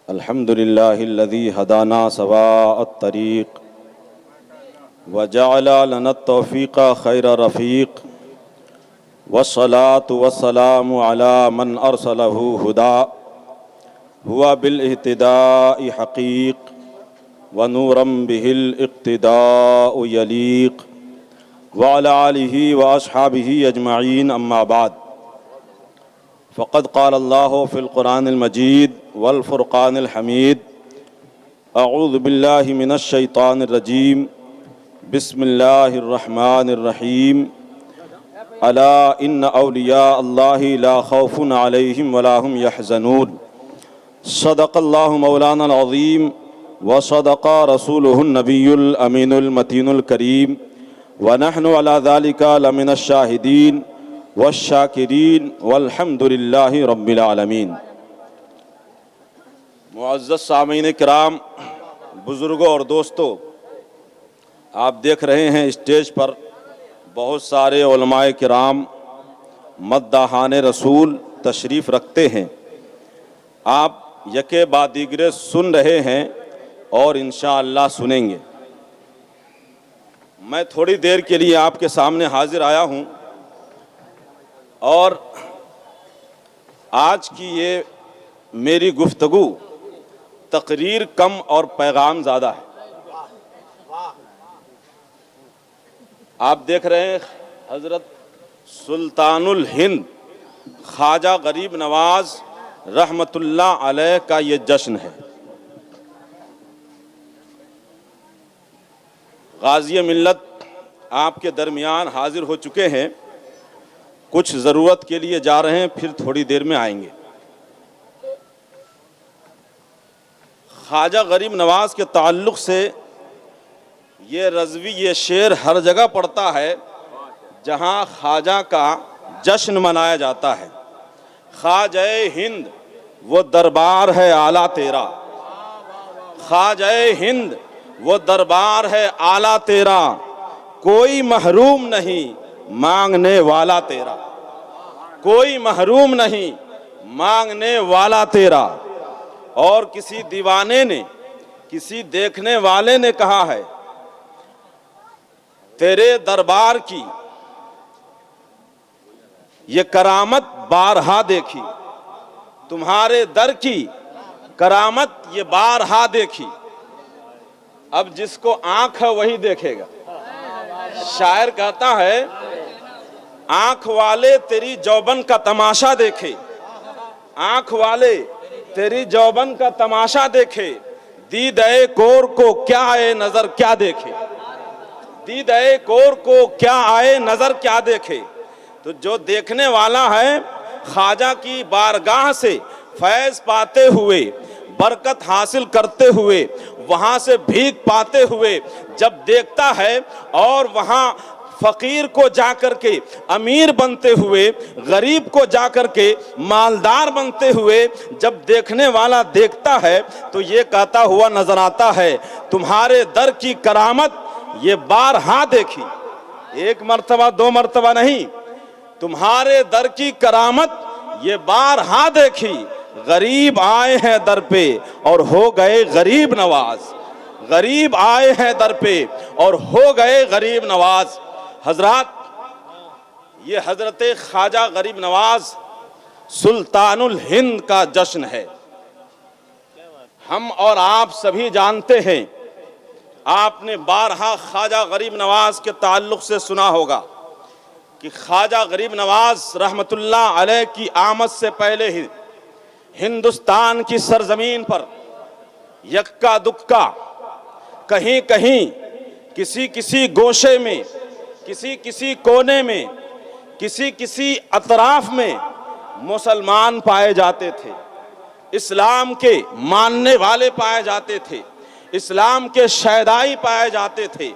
अल्हम्दुलिल्लाहिल्लज़ी हदाना सवाअत तरीक़ व जअला लना तौफ़ीक़ा खैर रफ़ीक़ वस्सलातु वस्सलामु अला मन अरसलहु हुदा हुवा बिल इह्तिदाइ हक़ीक़ व नूरम बिहिल इक़्तिदाउ यलीक़ व अला आलिहि व अस्हाबिहि अजमईन अम्मा बाद फ़क़द क़ाल अल्लाहु फ़िल क़ुरानिल मजीद वल फ़ुरक़ानिल हमीद अऊज़ु बिल्लाहि मिनश शैतानिर रजीम बिस्मिल्लाहिर रहमानिर रहीम अला इन्न औलिया अल्लाहि ला खौफ़ुन अलैहिम वला हुम यहज़नून सदक़ल्लाहु मौलाना अज़ीम व सदक़ा रसूलुहुन नबियुल अमीनुल मतीनुल करीम व नहनु अला ज़ालिका लमिनश शाहिदीन वश्शाकिरीन वल्हम्दुलिल्लाहि रब्बिल आलमीन। मुअज़्ज़ज़ सामीन किराम, बुज़ुर्गों और दोस्तों, आप देख रहे हैं स्टेज पर बहुत सारे उलमाए किराम मद्दाहाने रसूल तशरीफ़ रखते हैं। आप यके बाद दीगरे सुन रहे हैं और इंशाअल्लाह सुनेंगे। मैं थोड़ी देर के लिए आपके सामने हाजिर आया हूँ और आज की ये मेरी गुफ्तगू तकरीर कम और पैगाम ज़्यादा है। आप देख रहे हैं हज़रत सुल्तानुल हिंद ख्वाजा गरीब नवाज रहमतुल्लाह अलैह का ये जश्न है। गाज़ी मिल्लत आपके दरमियान हाजिर हो चुके हैं, कुछ ज़रूरत के लिए जा रहे हैं, फिर थोड़ी देर में आएंगे। ख्वाजा गरीब नवाज के ताल्लुक़ से ये रज़वी, ये शेर हर जगह पड़ता है जहाँ ख्वाजा का जश्न मनाया जाता है। ख्वाजाए हिंद वो दरबार है आला तेरा, ख्वाजाए हिंद वो दरबार है आला तेरा, कोई महरूम नहीं मांगने वाला तेरा, कोई महरूम नहीं मांगने वाला तेरा। और किसी दीवाने ने, किसी देखने वाले ने कहा है, तेरे दरबार की ये करामत बारहा देखी, तुम्हारे दर की करामत ये बारहा देखी, अब जिसको आंख है वही देखेगा। शायर कहता है, आंख वाले तेरी जौबन का तमाशा देखे, आंख वाले तेरी जौबन का तमाशा देखे, दीद-ए कोर को क्या आए नजर क्या देखे, दीद-ए कोर को क्या आए नजर क्या देखे। तो जो देखने वाला है ख्वाजा की बारगाह से फैज़ पाते हुए, बरकत हासिल करते हुए, वहाँ से भीख पाते हुए जब देखता है और वहाँ फ़कीर को जाकर के अमीर बनते हुए, गरीब को जाकर के मालदार बनते हुए जब देखने वाला देखता है तो ये कहता हुआ नजर आता है, तुम्हारे दर की करामत ये बारहा देखी, एक मर्तबा दो मर्तबा नहीं, तुम्हारे दर की करामत ये बारहा देखी। गरीब आए हैं दर पे और हो गए गरीब नवाज, गरीब आए हैं दर पे और हो गए गरीब नवाज। हजरात, ये हजरत ख्वाजा गरीब नवाज सुल्तानुल हिंद का जश्न है। हम और आप सभी जानते हैं, आपने बारहा ख्वाजा गरीब नवाज के ताल्लुक़ से सुना होगा कि ख्वाजा गरीब नवाज रहमतुल्लाह अलैह की आमद से पहले ही हिंदुस्तान की सरजमीन पर यक्का दुक्का, कहीं कहीं, किसी किसी गोशे में, किसी किसी कोने में, किसी किसी अतराफ में मुसलमान पाए जाते थे, इस्लाम के मानने वाले पाए जाते थे, इस्लाम के शहदाई पाए जाते थे।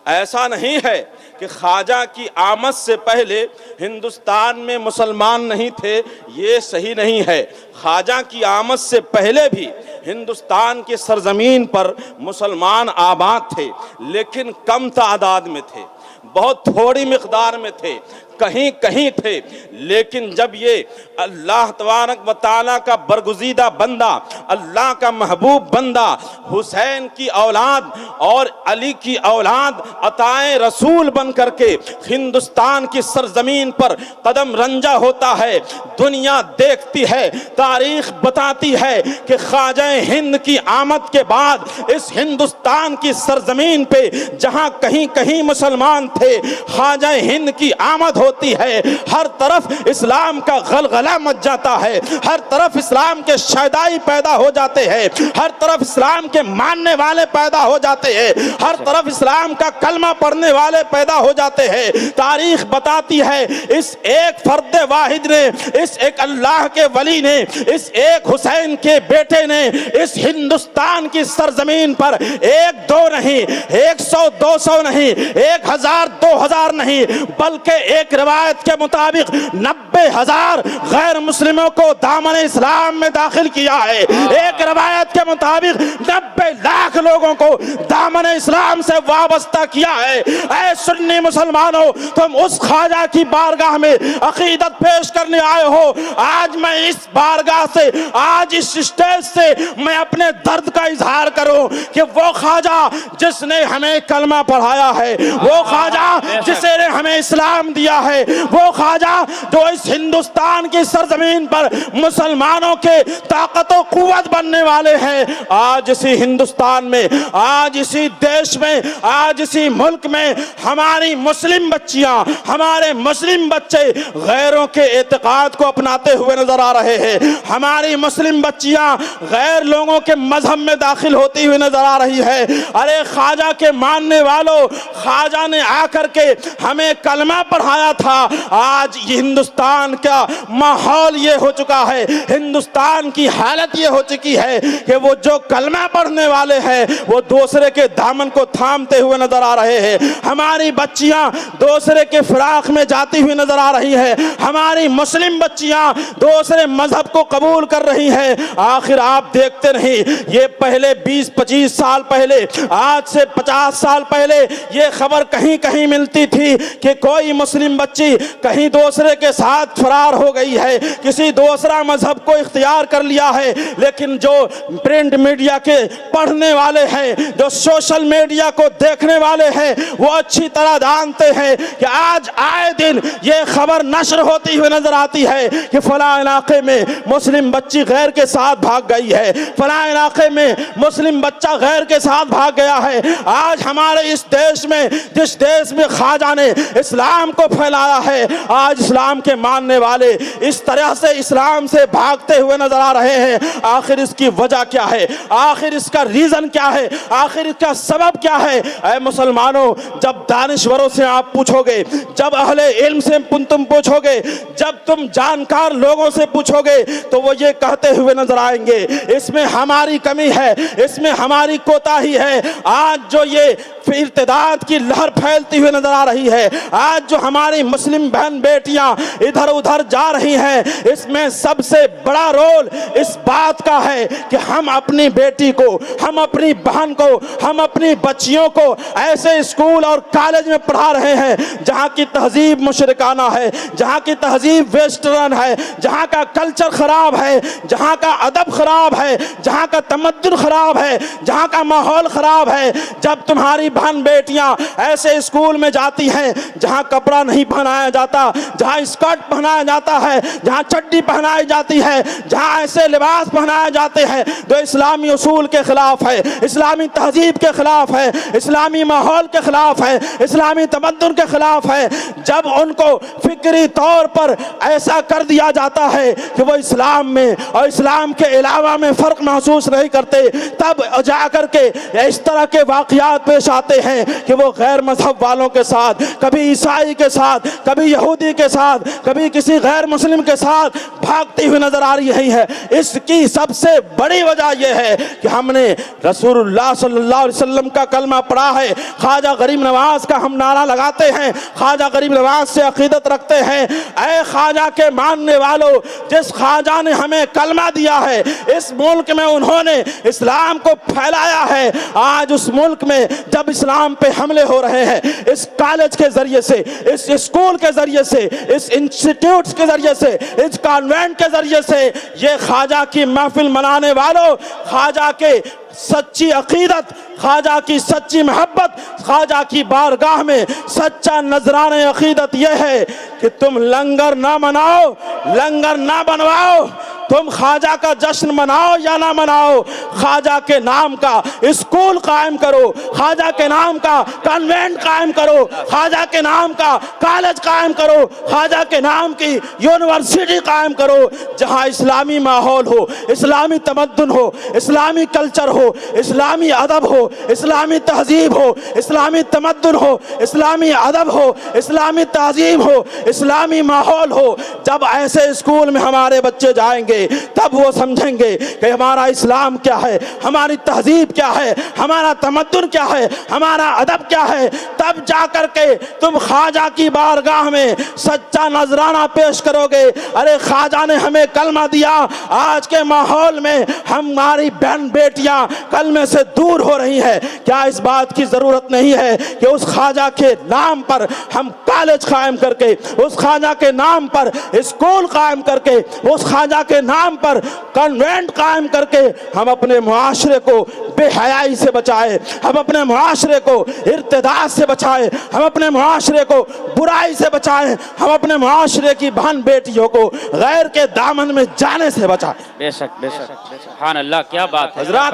ऐसा नहीं है कि ख्वाजा की आमद से पहले हिंदुस्तान में मुसलमान नहीं थे, ये सही नहीं है। ख्वाजा की आमद से पहले भी हिंदुस्तान की सरजमीन पर मुसलमान आबाद थे, लेकिन कम तादाद में थे, बहुत थोड़ी मिकदार में थे। कहीं कहीं थे, लेकिन जब ये अल्लाह तबारक व तआला का बरगुज़ीदा बंदा, अल्लाह का महबूब बंदा, हुसैन की औलाद और अली की औलाद अताए रसूल बन करके हिंदुस्तान की सरजमीन पर कदम रंजा होता है, दुनिया देखती है, तारीख बताती है कि ख्वाजा हिंद की आमद के बाद इस हिंदुस्तान की सरजमीन पे जहां कहीं कहीं मुसलमान थे, ख्वाजा हिंद की आमद होती है, हर तरफ इस्लाम का गलगला मच जाता है, हर तरफ इस्लाम के शहदाई पैदा हो जाते हैं, हर तरफ इस्लाम के मानने वाले पैदा हो जाते हैं, हर तरफ इस्लाम का कलमा पढ़ने वाले पैदा हो जाते हैं। तारीख बताती है इस एक फर्द वाहिद ने, इस एक अल्लाह के वली ने, इस एक हुसैन के बेटे ने इस हिंदुस्तान की सरजमीन पर एक दो नहीं, 100 200 नहीं, 1000 2000 नहीं, बल्कि एक रिवायत के मुताबिक 90,000 गैर मुस्लिमों को दामन इस्लाम में दाखिल किया है। एक रिवायत के मुताबिक 90 लाख लोगों को दामन इस्लाम से वाबस्ता किया है। ऐ सुन्नी मुसलमानों, तुम उस ख्वाजा की बारगाह में अकीदत पेश करने आए हो। आज मैं इस बारगाह से, आज इस स्टेज से मैं अपने दर्द का इजहार करूं कि वो ख्वाजा जिसने हमें कलमा पढ़ाया है, वो ख्वाजा जिसने हमें इस्लाम दिया है, वो ख्वाजा जो इस हिंदुस्तान की सरजमीन पर मुसलमानों के ताकत और कुव्वत बनने वाले हैं, आज इसी हिंदुस्तान में, आज इसी देश में, आज इसी मुल्क में हमारी मुस्लिम बच्चियां, हमारे मुस्लिम बच्चे गैरों के एतकाद को अपनाते हुए नजर आ रहे हैं। हमारी मुस्लिम बच्चियां गैर लोगों के मजहब में दाखिल होती हुई नजर आ रही है। अरे ख्वाजा के मानने वालों, ख्वाजा ने आकर के हमें कलमा पढ़ाया था। आज हिंदुस्तान का माहौल ये हो चुका है, हिंदुस्तान की हालत ये हो चुकी है कि वो जो कलमा पढ़ने वाले हैं वो दूसरे के दामन को थामते हुए नजर आ रहे हैं। हमारी बच्चियां दूसरे के फिराक में जाती हुई नजर आ रही है। हमारी मुस्लिम बच्चियां दूसरे मजहब को कबूल कर रही हैं। आखिर आप देखते नहीं, ये पहले 20-25 साल पहले, आज से 50 साल पहले ये खबर कहीं कहीं मिलती थी कि कोई मुस्लिम बच्ची कहीं दूसरे के साथ फरार हो गई है, किसी दूसरा मजहब को इख्तियार कर लिया है। लेकिन जो प्रिंट मीडिया के पढ़ने वाले हैं, जो सोशल मीडिया को देखने वाले हैं, वो अच्छी तरह जानते हैं कि आज आए दिन ये खबर नश्र होती हुई नजर आती है कि फलां इलाके में मुस्लिम बच्ची गैर के साथ भाग गई है, फलां इलाके में मुस्लिम बच्चा गैर के साथ भाग गया है। आज हमारे इस देश में, जिस देश में ख्वाजा ने इस्लाम को फैलाया है, आज इस्लाम के मानने वाले इस तरह से इस्लाम से भागते हुए नजर आ रहे हैं। आखिर इसकी वजह क्या है? आखिर इसका रीजन क्या है? आखिर इसका सबब क्या है? ऐ मुसलमानों, जब दानिश्वरों से आप पूछोगे, जब अहले इल्म से तुम पूछोगे, जब तुम जानकार लोगों से पूछोगे, तो वो ये कहते हुए नजर आएंगे इसमें हमारी कमी है, इसमें हमारी कोताही है। आज जो ये इर्तिदाद की लहर फैलती हुई नजर आ रही है, आज जो हमारी मुस्लिम बहन बेटियां इधर उधर जा रही हैं, इसमें सबसे बड़ा रोल इस बात का है कि हम अपनी बेटी को, हम अपनी बहन को, हम अपनी बच्चियों को ऐसे स्कूल और कॉलेज में पढ़ा रहे हैं जहां की तहजीब मुशरिकाना है, जहां की तहजीब वेस्टर्न है, जहां का कल्चर खराब है, जहां का अदब खराब है, जहां का तमद्दुन खराब है, जहां का माहौल खराब है। जब तुम्हारी बहन बेटियां ऐसे स्कूल में जाती हैं जहां कपड़ा नहीं पहनाया जाता, जहां स्कर्ट पहनाया जाता है, जहां चड्डी पहनाई जाती है, जहां ऐसे लिबास पहनाए जाते हैं जो इस्लामी उसूल के खिलाफ है, इस्लामी तहजीब के खिलाफ है, इस्लामी माहौल के खिलाफ है, इस्लामी तमद्दुन के खिलाफ है, जब उनको फिक्री तौर पर ऐसा कर दिया जाता है कि वो इस्लाम में और इस्लाम के अलावा में फ़र्क महसूस नहीं करते, तब जाकर के इस तरह के वाक़यात पेश आते हैं कि वो गैर मजहब वालों के साथ, कभी ईसाई के साथ, कभी यहूदी के साथ, कभी किसी गैर मुस्लिम के साथ भागती हुई नजर आ रही है। इसकी सबसे बड़ी वजह यह है कि हमने रसूलुल्लाह सल्लल्लाहु अलैहि वसल्लम का कलमा पढ़ा है, ख्वाजा गरीब नवाज का हम नारा लगाते हैं, ख्वाजा गरीब नवाज से अकीदत रखते हैं। ऐ ख्वाजा के मानने वालों, जिस ख्वाजा ने हमें कलमा दिया है, इस मुल्क में उन्होंने इस्लाम को फैलाया है, आज उस मुल्क में जब इस्लाम पे हमले हो रहे हैं, इस कॉलेज के जरिए से, इस स्कूल के जरिए से, इस इंस्टीट्यूट के जरिए से, इस कॉन्वेंट के जरिए से, ये ख्वाजा की महफिल मनाने वालों, ख्वाजा के सच्ची अकीदत, ख्वाजा की सच्ची मोहब्बत, ख्वाजा की बारगाह में सच्चा नजराने अकीदत यह है कि तुम लंगर ना मनाओ, लंगर ना बनवाओ, तुम ख्वाजा का जश्न मनाओ या ना मनाओ, ख्वाजा के नाम का स्कूल कायम करो, ख्वाजा के नाम का कॉन्वेंट कायम करो, ख्वाजा के नाम का कॉलेज कायम करो, ख्वाजा के नाम की यूनिवर्सिटी कायम करो, जहां इस्लामी माहौल हो, इस्लामी तमद्दुन हो, इस्लामी कल्चर हो, इस्लामी अदब हो, इस्लामी तहजीब हो, इस्लामी तमद्दुन हो, इस्लामी अदब हो, इस्लामी तहजीब हो, इस्लामी माहौल हो। जब ऐसे स्कूल में हमारे बच्चे जाएंगे तब वो समझेंगे कि हमारा इस्लाम क्या है, हमारी तहजीब क्या है, हमारा तमद्दुन क्या है, हमारा अदब क्या है। तब जाकर के तुम ख्वाजा की बारगाह में सच्चा नजराना पेश करोगे। अरे ख्वाजा ने हमें कलमा दिया, आज के माहौल में हमारी बहन बेटियां कलमे से दूर हो रही हैं। क्या इस बात की जरूरत नहीं है कि उस ख्वाजा के नाम पर हम कॉलेज कायम करके, उस ख्वाजा के नाम पर स्कूल कायम करके, उस ख्वाजा के नाम पर कॉन्वेंट कायम करके हम अपने मुआशरे को बेहयाई से बचाए, हम अपने मुआशरे को इर्तिदाद से बचाए, हम अपने मुआशरे को बुराई से बचाए, हम अपने मुआशरे की बहन बेटियों को गैर के दामन में जाने से बचाए। बेशक बेशक, सुभान अल्लाह, क्या बात है हजरात।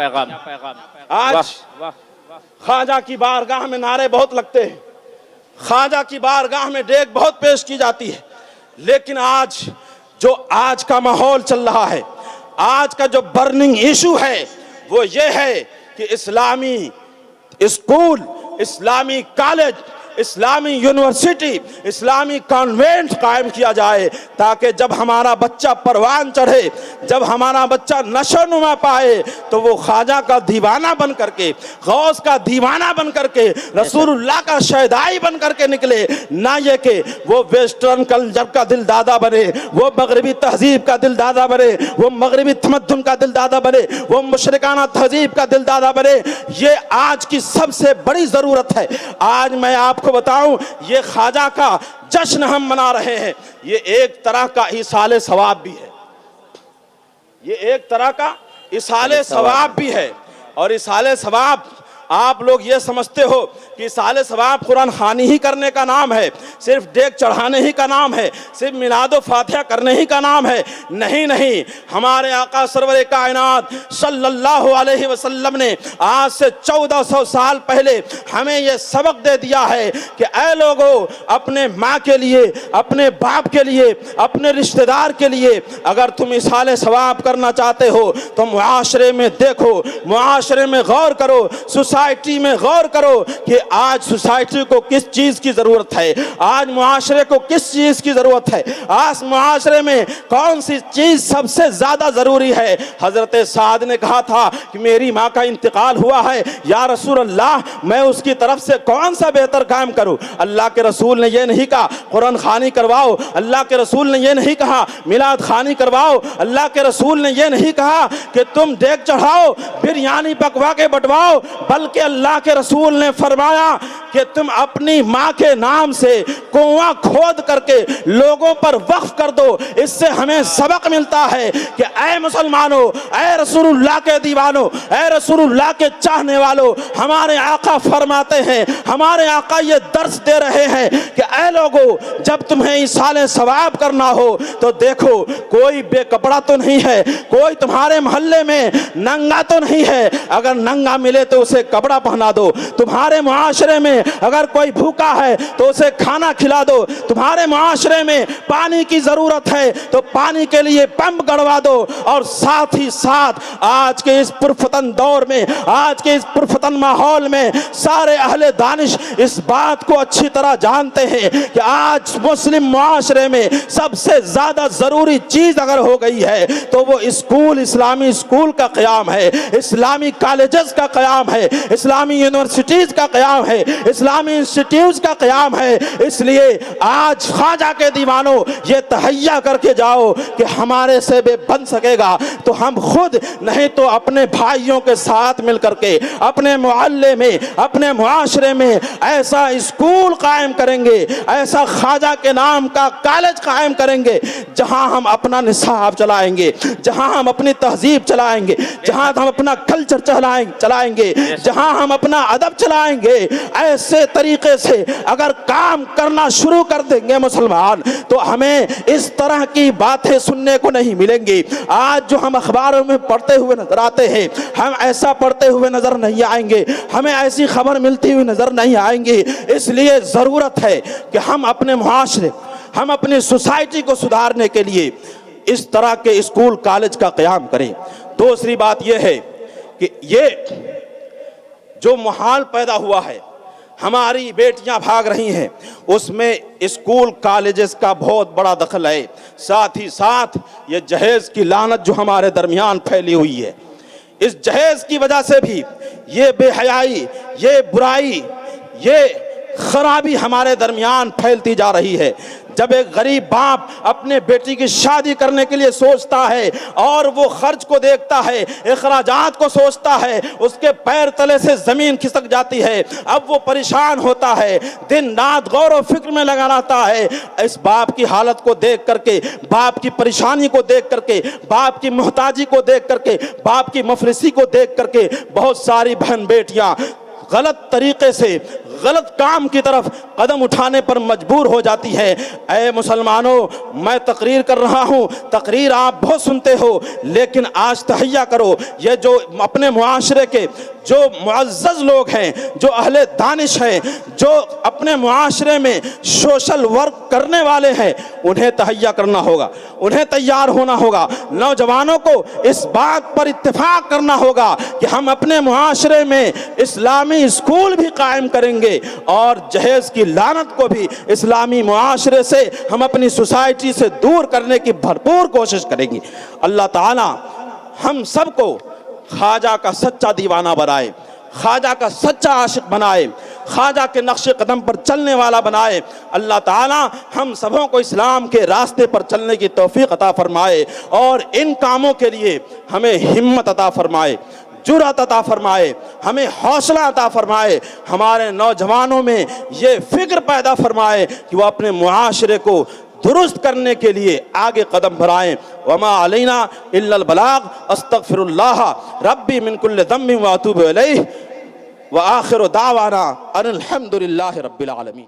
आज ख्वाजा की बारगाह में नारे बहुत लगते हैं, ख्वाजा की बारगाह में डेग बहुत पेश की जाती है, लेकिन आज का माहौल चल रहा है, आज का जो बर्निंग इशू है वो ये है कि इस्लामी स्कूल, इस्लामी कॉलेज, इस्लामी यूनिवर्सिटी, इस्लामी कॉन्वेंट कायम किया जाए, ताकि जब हमारा बच्चा परवान चढ़े, जब हमारा बच्चा नशोनुमा पाए, तो वो ख्वाजा का दीवाना बन करके, गौस का दीवाना बन करके, रसूलुल्लाह का शहदाई बन करके निकले, ना ये कि वो वेस्टर्न कल्चर का दिल दादा बने, वो मगरबी तहजीब का दिल दादा बने, वो मगरबी तमद्दुन का दिल दादा बने, वो मुशरिकाना तहजीब का दिल दादा बने। ये आज की सबसे बड़ी जरूरत है। आज मैं आपको बताऊं, ये ख्वाजा का जश्न हम मना रहे हैं, ये एक तरह का इसाले सवाब भी है, ये एक तरह का इसाले सवाब भी है। और इसाले सवाब आप लोग ये समझते हो कि इसाले सवाब कुरान खानी ही करने का नाम है, सिर्फ डेग चढ़ाने ही का नाम है, सिर्फ मिलादो फातिहा करने ही का नाम है। नहीं नहीं, हमारे आका सरवर कायनात सल्लल्लाहु अलैहि वसल्लम ने आज से 1400 साल पहले हमें ये सबक दे दिया है कि ऐ लोगों, अपने माँ के लिए, अपने बाप के लिए, अपने रिश्तेदार के लिए अगर तुम इसाले सवाब करना चाहते हो तो मुआशरे में देखो, मुआशरे में गौर करो, सोसाइटी में गौर करो कि आज सोसाइटी को किस चीज की जरूरत है, आज मुआशरे को किस चीज की जरूरत है, आज मुआशरे में कौन सी चीज सबसे ज्यादा जरूरी है। हजरत साद ने कहा था कि मेरी माँ का इंतकाल हुआ है, या रसूल अल्लाह, मैं उसकी तरफ से कौन सा बेहतर काम करूं। अल्लाह के रसूल ने यह नहीं कहा कुरान खानी करवाओ, अल्लाह के रसूल ने यह नहीं कहा मिलाद खानी करवाओ, अल्लाह के रसूल ने यह नहीं कहा कि तुम डेग चढ़ाओ, बिरयानी पकवा के बंटवाओ, बल्कि अल्लाह के रसूल ने फरमाया कि तुम अपनी माँ के नाम से कुआं खोद करके लोगों पर वक्फ कर दो। इससे हमें सबक मिलता है कि ऐ मुसलमानों, ऐ रसूलुल्लाह के दीवानों, ऐ रसूलुल्लाह के चाहने वालों, हमारे आका फरमाते हैं, हमारे आका ये दर्स दे रहे हैं कि ऐ लोगों, जब तुम्हें इसाले सवाब करना हो तो देखो, कोई बेकपड़ा तो नहीं है, कोई तुम्हारे मोहल्ले में नंगा तो नहीं है, अगर नंगा मिले तो उसे कपड़ा पहना दो। तुम्हारे मुआशरे में अगर कोई भूखा है तो उसे खाना खिला दो। तुम्हारे मुआशरे में पानी की जरूरत है तो पानी के लिए पंप गड़वा दो। और साथ ही साथ आज के इस पुरफतन दौर में, आज के इस पुरफतन माहौल में सारे अहले दानिश इस बात को अच्छी तरह जानते हैं कि आज मुस्लिम मुआशरे में सबसे ज्यादा जरूरी चीज अगर हो गई है तो वो स्कूल, इस्लामी स्कूल का क़याम है, इस्लामी कॉलेजेस का क़याम है, इस्लामी यूनिवर्सिटीज का क़याम है, इस्लामी इंस्टीट्यूट का क़याम है। इसलिए आज ख्वाजा के दीवानों ये तहैया करके जाओ कि हमारे से भी बन सकेगा तो हम खुद, नहीं तो अपने भाइयों के साथ मिल करके अपने मोहल्ले में, अपने मुआशरे में ऐसा स्कूल कायम करेंगे, ऐसा ख्वाजा के नाम का कॉलेज कायम करेंगे जहां हम अपना निसाब चलाएंगे, जहां हम अपनी तहजीब चलाएंगे, जहां हम अपना कल्चर चलाएंगे, जहां हम अपना अदब चलाएंगे। ऐसे तरीके से अगर काम करना शुरू कर देंगे मुसलमान तो हमें इस तरह की बातें सुनने को नहीं मिलेंगी। आज जो हम अखबारों में पढ़ते हुए नजर आते हैं, हम ऐसा पढ़ते हुए नजर नहीं आएंगे, हमें ऐसी खबर मिलती हुई नजर नहीं आएंगी। इसलिए जरूरत है कि हम अपने मुआशरे, हम अपनी सोसाइटी को सुधारने के लिए इस तरह के स्कूल कॉलेज का क़याम करें। दूसरी बात यह है कि ये जो माहौल पैदा हुआ है, हमारी बेटियां भाग रही हैं, उसमें स्कूल कॉलेजेस का बहुत बड़ा दखल है। साथ ही साथ ये जहेज की लानत जो हमारे दरमियान फैली हुई है, इस जहेज की वजह से भी ये बेहयाई, ये बुराई, ये खराबी हमारे दरमियान फैलती जा रही है। जब एक गरीब बाप अपने बेटी की शादी करने के लिए सोचता है और वो खर्च को देखता है, अखराजात को सोचता है, उसके पैर तले से जमीन खिसक जाती है। अब वो परेशान होता है, दिन रात गौर व फिक्र में लगा रहता है। इस बाप की हालत को देख करके, बाप की परेशानी को देख करके, बाप की मोहताजी को देख करके, बाप की मफलिसी को देख करके बहुत सारी बहन बेटियां गलत तरीके से गलत काम की तरफ कदम उठाने पर मजबूर हो जाती है। ऐ मुसलमानों, मैं तकरीर कर रहा हूँ, तकरीर आप बहुत सुनते हो, लेकिन आज तहैया करो, ये जो अपने मुआशरे के जो मुअज़्ज़ज़ लोग हैं, जो अहले दानिश हैं, जो अपने मुआशरे में सोशल वर्क करने वाले हैं, उन्हें तहैया करना होगा, उन्हें तैयार होना होगा। नौजवानों को इस बात पर इत्तेफाक करना होगा कि हम अपने मुआशरे में इस्लामी स्कूल भी कायम करेंगे और जहेज की लानत को भी इस्लामी मुआशरे से हम अपनी सोसाइटी से दूर करने की भरपूर कोशिश करेंगे। अल्लाह ताला हम सबको ख्वाजा का सच्चा दीवाना बनाए, ख्वाजा का सच्चा आशिक बनाए, ख्वाजा के नक्शे कदम पर चलने वाला बनाए। अल्लाह ताला हम सबों को इस्लाम के रास्ते पर चलने की तौफीक अता फरमाए और इन कामों के लिए हमें हिम्मत अता फरमाए, जुर्रत अता फरमाए, हमें हौसला अता फरमाए, हमारे नौजवानों में ये फिक्र पैदा फरमाए कि वो अपने मुआशरे को दुरुस्त करने के लिए आगे कदम बढ़ाएं। वमा अलैना इल्लल बलाग, अस्तगफिरुल्लाह रब्बी मिन कुल्लि ज़म्बिन व अतूबु इलैहि व आखिरु दावाना अनिल हम्दुलिल्लाहि रब्बिल आलमीन।